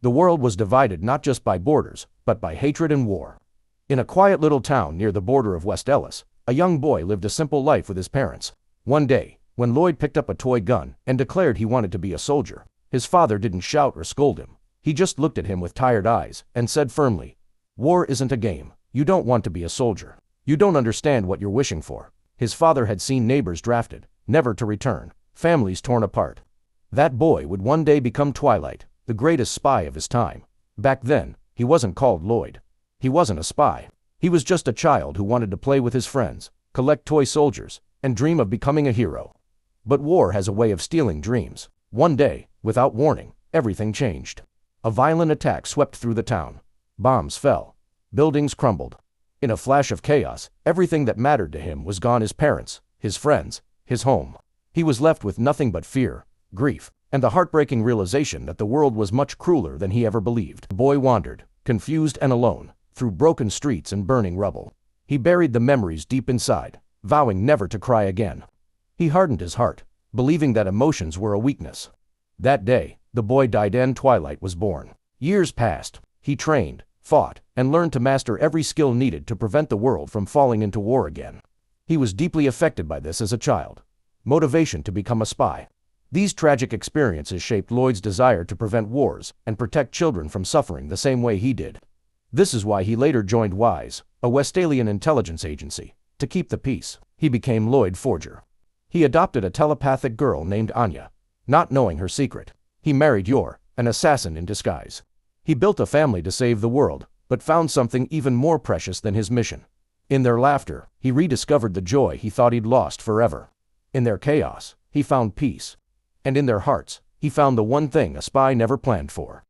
The world was divided not just by borders, but by hatred and war. In a quiet little town near the border of West Ellis, a young boy lived a simple life with his parents. One day, when Loid picked up a toy gun and declared he wanted to be a soldier, his father didn't shout or scold him. He just looked at him with tired eyes and said firmly, "War isn't a game. You don't want to be a soldier. You don't understand what you're wishing for." His father had seen neighbors drafted, never to return, families torn apart. That boy would one day become Twilight, the greatest spy of his time. Back then, he wasn't called Loid. He wasn't a spy. He was just a child who wanted to play with his friends, collect toy soldiers, and dream of becoming a hero. But war has a way of stealing dreams. One day, without warning, everything changed. A violent attack swept through the town. Bombs fell. Buildings crumbled. In a flash of chaos, everything that mattered to him was gone: his parents, his friends, his home. He was left with nothing but fear, grief, and the heartbreaking realization that the world was much crueler than he ever believed. The boy wandered, confused and alone, through broken streets and burning rubble. He buried the memories deep inside, vowing never to cry again. He hardened his heart, believing that emotions were a weakness. That day, the boy died and Twilight was born. Years passed. He trained, fought, and learned to master every skill needed to prevent the world from falling into war again. He was deeply affected by this as a child. Motivation to become a spy. These tragic experiences shaped Loid's desire to prevent wars and protect children from suffering the same way he did. This is why he later joined WISE, a Westalian intelligence agency, to keep the peace. He became Loid Forger. He adopted a telepathic girl named Anya, not knowing her secret. He married Yor, an assassin in disguise. He built a family to save the world, but found something even more precious than his mission. In their laughter, he rediscovered the joy he thought he'd lost forever. In their chaos, he found peace. And in their hearts, he found the one thing a spy never planned for.